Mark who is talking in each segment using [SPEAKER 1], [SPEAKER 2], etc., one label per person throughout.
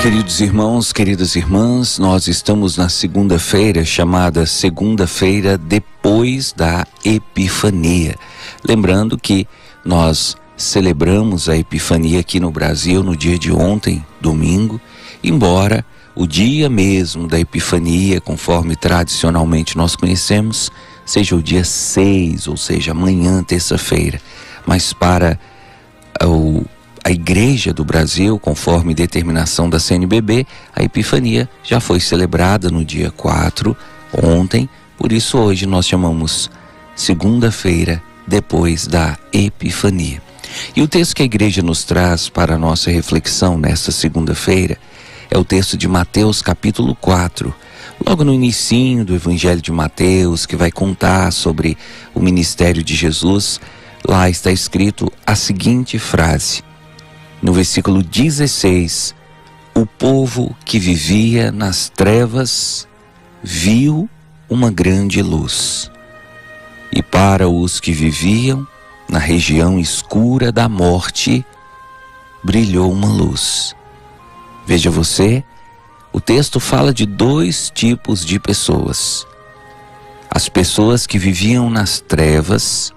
[SPEAKER 1] Queridos irmãos, queridas irmãs, nós estamos na segunda-feira, chamada segunda-feira depois da Epifania. Lembrando que nós celebramos a Epifania aqui no Brasil no dia de ontem, domingo, embora o dia mesmo da Epifania, conforme tradicionalmente nós conhecemos, seja o dia 6, ou seja, amanhã, terça-feira. Mas para a Igreja do Brasil, conforme determinação da CNBB, a Epifania já foi celebrada no dia 4, ontem, por isso hoje nós chamamos segunda-feira depois da Epifania. E o texto que a Igreja nos traz para a nossa reflexão nesta segunda-feira é o texto de Mateus capítulo 4, logo no inicinho do Evangelho de Mateus, que vai contar sobre o ministério de Jesus. Lá está escrito a seguinte frase: no versículo 16, o povo que vivia nas trevas viu uma grande luz. E para os que viviam na região escura da morte, brilhou uma luz. Veja você, o texto fala de dois tipos de pessoas: as pessoas que viviam nas trevas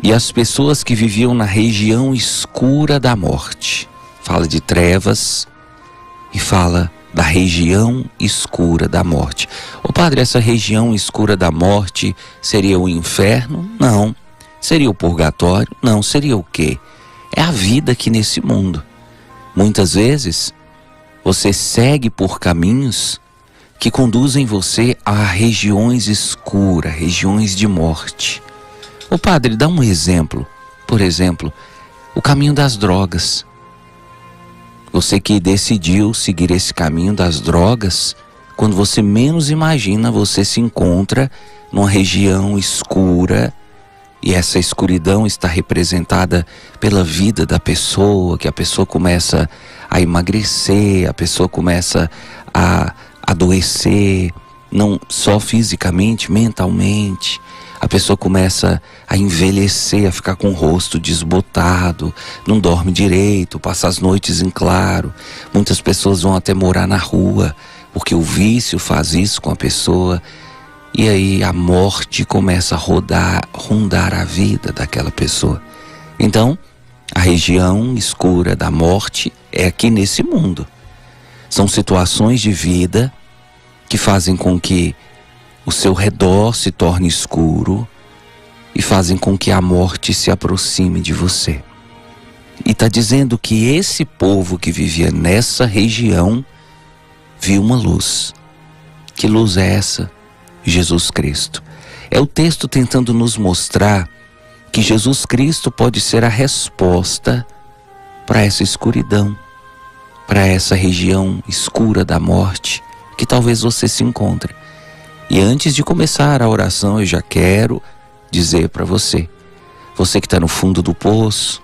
[SPEAKER 1] e as pessoas que viviam na região escura da morte. Fala de trevas e fala da região escura da morte. Ô padre, essa região escura da morte seria o inferno? Não. Seria o purgatório? Não. Seria o quê? É a vida aqui nesse mundo. Muitas vezes você segue por caminhos que conduzem você a regiões escuras, regiões de morte. Ô padre, dá um exemplo. Por exemplo, o caminho das drogas. Você que decidiu seguir esse caminho das drogas, quando você menos imagina, você se encontra numa região escura, e essa escuridão está representada pela vida da pessoa, que a pessoa começa a emagrecer, a pessoa começa a adoecer, não só fisicamente, mentalmente. A pessoa começa a envelhecer, a ficar com o rosto desbotado, não dorme direito, passa as noites em claro. Muitas pessoas vão até morar na rua, porque o vício faz isso com a pessoa. E aí a morte começa a rondar a vida daquela pessoa. Então, a região escura da morte é aqui nesse mundo. São situações de vida que fazem com que o seu redor se torne escuro e fazem com que a morte se aproxime de você. E está dizendo que esse povo que vivia nessa região viu uma luz. Que luz é essa? Jesus Cristo. É o texto tentando nos mostrar que Jesus Cristo pode ser a resposta para essa escuridão, para essa região escura da morte que talvez você se encontre. E antes de começar a oração, eu já quero dizer para você que está no fundo do poço,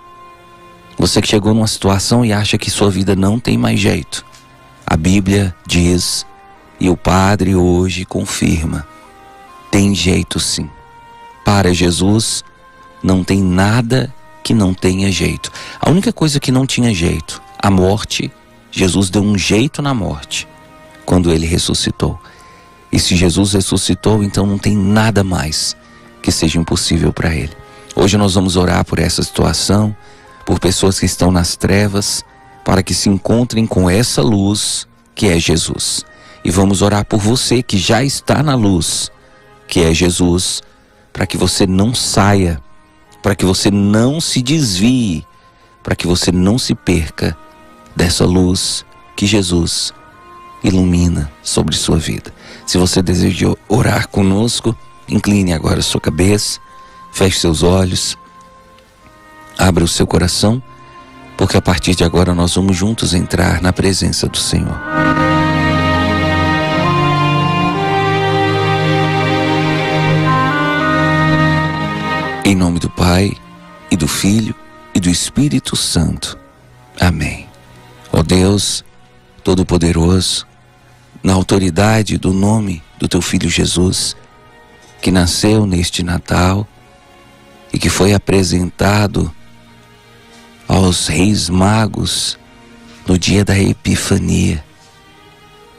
[SPEAKER 1] você que chegou numa situação e acha que sua vida não tem mais jeito. A Bíblia diz, e o Padre hoje confirma, tem jeito sim. Para Jesus não tem nada que não tenha jeito. A única coisa que não tinha jeito, a morte, Jesus deu um jeito na morte quando ele ressuscitou. E se Jesus ressuscitou, então não tem nada mais que seja impossível para ele. Hoje nós vamos orar por essa situação, por pessoas que estão nas trevas, para que se encontrem com essa luz que é Jesus. E vamos orar por você que já está na luz, que é Jesus, para que você não saia, para que você não se desvie, para que você não se perca dessa luz que Jesus ilumina sobre sua vida. Se você deseja orar conosco, incline agora a sua cabeça, feche seus olhos, abra o seu coração, porque a partir de agora nós vamos juntos entrar na presença do Senhor. Em nome do Pai, e do Filho, e do Espírito Santo. Amém. Ó Deus Todo-Poderoso, na autoridade do nome do Teu Filho Jesus, que nasceu neste Natal e que foi apresentado aos reis magos no dia da Epifania.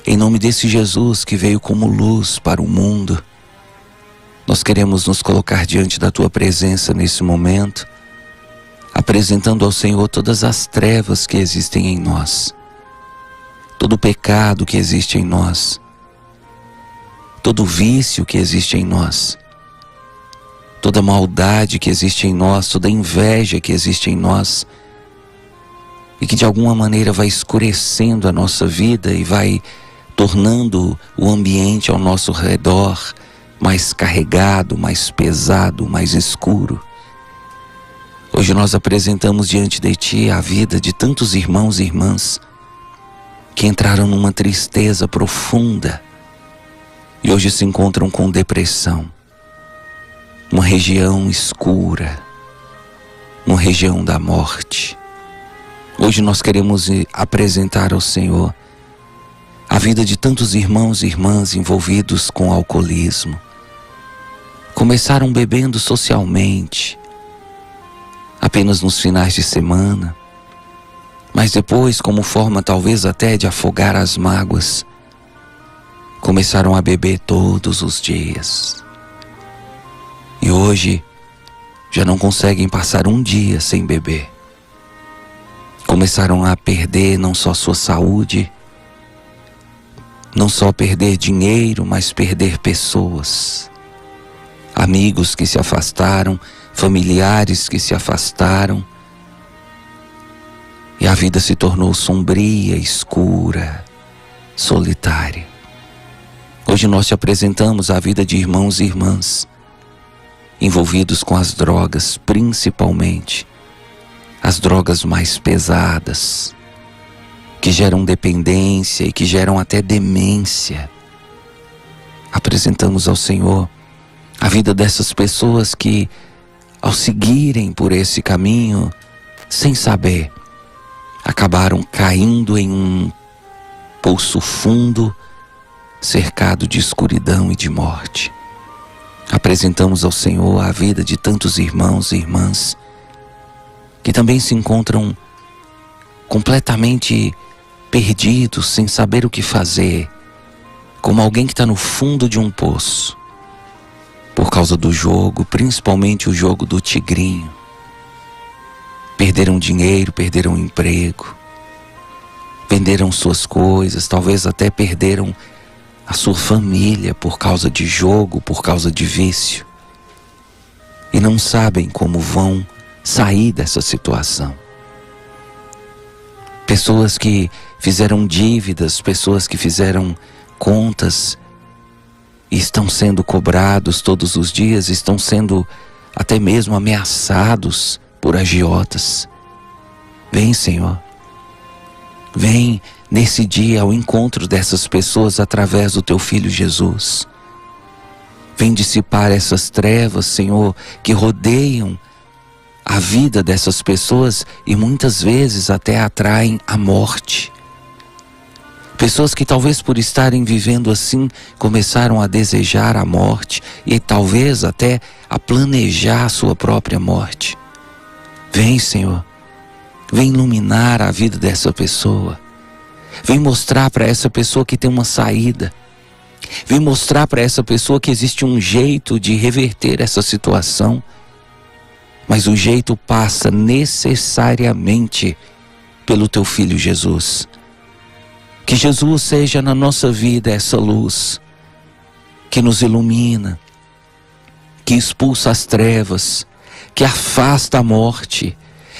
[SPEAKER 1] Em nome desse Jesus que veio como luz para o mundo, nós queremos nos colocar diante da Tua presença nesse momento, apresentando ao Senhor todas as trevas que existem em nós, todo o pecado que existe em nós, todo o vício que existe em nós, toda a maldade que existe em nós, toda a inveja que existe em nós, e que de alguma maneira vai escurecendo a nossa vida e vai tornando o ambiente ao nosso redor mais carregado, mais pesado, mais escuro. Hoje nós apresentamos diante de Ti a vida de tantos irmãos e irmãs que entraram numa tristeza profunda e hoje se encontram com depressão, uma região escura, uma região da morte. Hoje nós queremos apresentar ao Senhor a vida de tantos irmãos e irmãs envolvidos com alcoolismo. Começaram bebendo socialmente, apenas nos finais de semana, mas depois, como forma talvez até de afogar as mágoas, começaram a beber todos os dias. E hoje já não conseguem passar um dia sem beber. Começaram a perder não só sua saúde, não só perder dinheiro, mas perder pessoas. Amigos que se afastaram, familiares que se afastaram. E a vida se tornou sombria, escura, solitária. Hoje nós te apresentamos a vida de irmãos e irmãs envolvidos com as drogas, principalmente as drogas mais pesadas, que geram dependência e que geram até demência. Apresentamos ao Senhor a vida dessas pessoas que, ao seguirem por esse caminho, sem saber, acabaram caindo em um poço fundo, cercado de escuridão e de morte. Apresentamos ao Senhor a vida de tantos irmãos e irmãs que também se encontram completamente perdidos, sem saber o que fazer, como alguém que está no fundo de um poço, por causa do jogo, principalmente o jogo do tigrinho. Perderam dinheiro, perderam emprego, venderam suas coisas, talvez até perderam a sua família por causa de jogo, por causa de vício, e não sabem como vão sair dessa situação. Pessoas que fizeram dívidas, pessoas que fizeram contas e estão sendo cobrados todos os dias, estão sendo até mesmo ameaçados por agiotas. Vem, Senhor, vem nesse dia ao encontro dessas pessoas através do Teu Filho Jesus. Vem dissipar essas trevas, Senhor, que rodeiam a vida dessas pessoas e muitas vezes até atraem a morte. Pessoas que talvez por estarem vivendo assim, começaram a desejar a morte e talvez até a planejar a sua própria morte. Vem, Senhor, vem iluminar a vida dessa pessoa. Vem mostrar para essa pessoa que tem uma saída. Vem mostrar para essa pessoa que existe um jeito de reverter essa situação. Mas o jeito passa necessariamente pelo Teu Filho Jesus. Que Jesus seja na nossa vida essa luz que nos ilumina, que expulsa as trevas, que afasta a morte,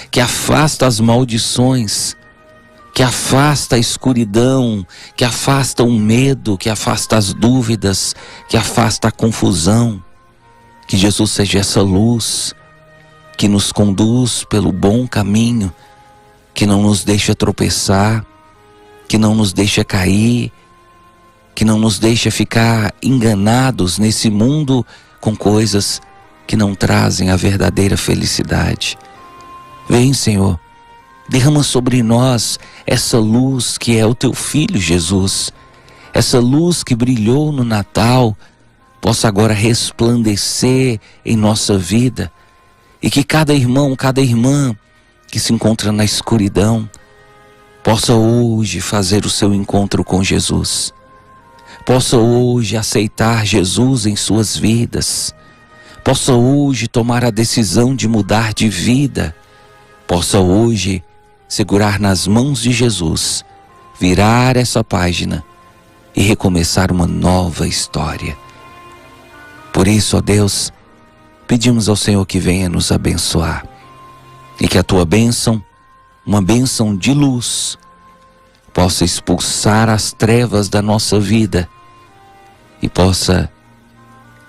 [SPEAKER 1] que afasta as maldições, que afasta a escuridão, que afasta o medo, que afasta as dúvidas, que afasta a confusão. Que Jesus seja essa luz que nos conduz pelo bom caminho, que não nos deixa tropeçar, que não nos deixa cair, que não nos deixa ficar enganados nesse mundo com coisas que não trazem a verdadeira felicidade. Vem, Senhor, derrama sobre nós essa luz que é o Teu Filho Jesus, essa luz que brilhou no Natal, possa agora resplandecer em nossa vida, e que cada irmão, cada irmã que se encontra na escuridão possa hoje fazer o seu encontro com Jesus, possa hoje aceitar Jesus em suas vidas, possa hoje tomar a decisão de mudar de vida, possa hoje segurar nas mãos de Jesus, virar essa página e recomeçar uma nova história. Por isso, ó Deus, pedimos ao Senhor que venha nos abençoar e que a tua bênção, uma bênção de luz, possa expulsar as trevas da nossa vida e possa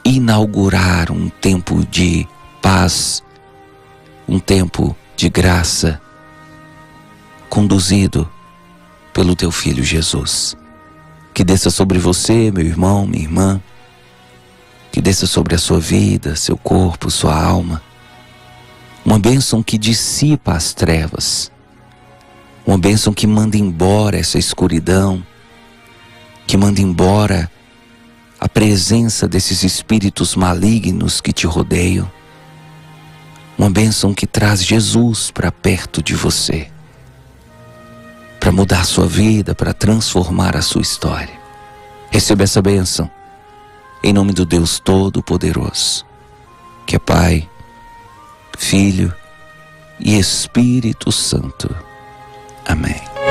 [SPEAKER 1] inaugurar um tempo de paz, um tempo de graça, conduzido pelo teu Filho Jesus. Que desça sobre você, meu irmão, minha irmã, que desça sobre a sua vida, seu corpo, sua alma, uma bênção que dissipa as trevas, uma bênção que manda embora essa escuridão, que manda embora a presença desses espíritos malignos que te rodeiam, uma bênção que traz Jesus para perto de você, para mudar a sua vida, para transformar a sua história. Receba essa bênção, em nome do Deus Todo-Poderoso, que é Pai, Filho e Espírito Santo. Amém.